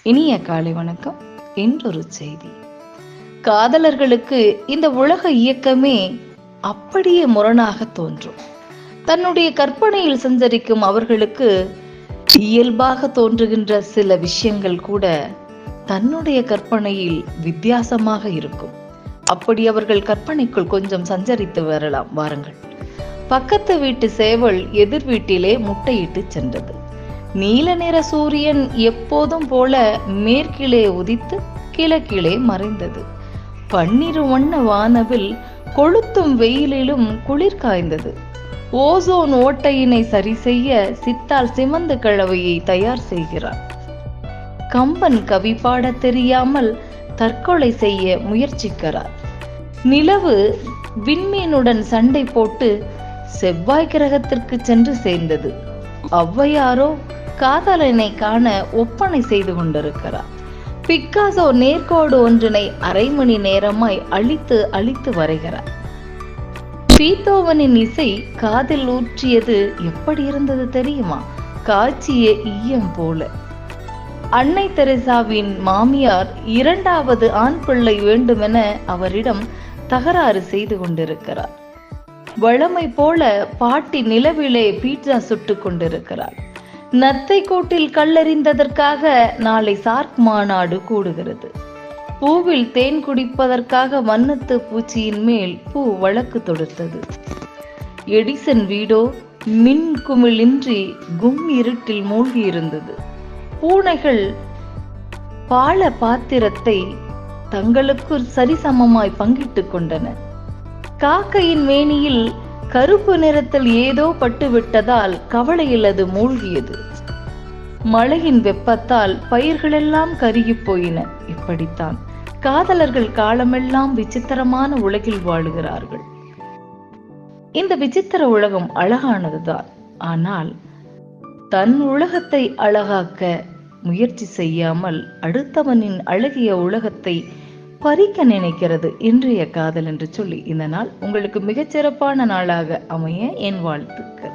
இனிய காலை வணக்கம். என்றொரு செய்தி. காதலர்களுக்கு இந்த உலக இயக்கமே அப்படியே முரணாக தோன்றும். தன்னுடைய கற்பனையில் சஞ்சரிக்கும் அவர்களுக்கு இயல்பாக தோன்றுகின்ற சில விஷயங்கள் கூட தன்னுடைய கற்பனையில் வித்தியாசமாக இருக்கும். அப்படி அவர்கள் கற்பனைக்குள் கொஞ்சம் சஞ்சரித்து வரலாம். வாருங்கள். பக்கத்து வீட்டு சேவல் எதிர் வீட்டிலே முட்டையிட்டு சென்றது. நீல நிற சூரியன் எப்போதும் போல மேற்கிலே உதித்து கிழக்கிலே மறைந்தது. பன்னிரு வண்ண வானவில் கொளுத்தும் வெயிலிலும் குளிர் காய்ந்தது. ஓசோன் ஓட்டையினை சரி செய்ய சித்தால் சிமந்து கலவையை தயார் செய்கிறார். கம்பன் கவி பாட தெரியாமல் தற்கொலை செய்ய முயற்சிக்கிறார். நிலவு விண்மீனுடன் சண்டை போட்டு செவ்வாய் கிரகத்திற்கு சென்று சேர்ந்தது. ஔவையாரோ காதலனை காண ஒப்பனை செய்து கொண்டிருக்கிறார். பிக்காசோ நேர்கோடு ஒன்றினை அரை மணி நேரமாய் அழித்து வரைகிறார். பீத்தோவனின் இசை காதில் ஊற்றியது எப்படி இருந்தது தெரியுமா? காய்ச்சிய ஈயம் போல. அன்னை தெரேசாவின் மாமியார் இரண்டாவது ஆண் பிள்ளை வேண்டுமென அவரிடம் தகராறு செய்து கொண்டிருக்கிறார். வழமை போல பாட்டி நிலவிலே பீட்சா சுட்டு கொண்டிருக்கிறார். நத்தை கூட்டில் கல்லெறிந்ததற்காக நாளை சார்க் மாநாடு கூடுகிறது. பூவில் தேன் குடிப்பதற்காக வண்ணத்து பூச்சியின் மேல் பூ வழக்கு தொடுத்தது. எடிசன் வீடோ மின் குமிழின்றி கும் இருட்டில் மூழ்கி இருந்தது. பூனைகள் பால பாத்திரத்தை தங்களுக்கு சரிசமமாய் பங்கிட்டுக் கொண்டன. காக்கையின் மேனியில் கருப்பு நிறத்தில் ஏதோ பட்டுவிட்டதால் கவலையில் அது மூழ்கியது. மழையின் வெப்பத்தால் பயிர்களெல்லாம் கருகி போயின. இப்படித்தான் காதலர்கள் காலமெல்லாம் விசித்திரமான உலகில் வாழுகிறார்கள். இந்த விசித்திர உலகம் அழகானதுதான். ஆனால் தன் உலகத்தை அழகாக்க முயற்சி செய்யாமல் அடுத்தவனின் அழகிய உலகத்தை பறிக்க நினைக்கிறது இன்றைய காதல் என்று சொல்லி இந்த நாள் உங்களுக்கு மிகச்சிறப்பான நாளாக அமைய என் வாழ்த்துக்கள்.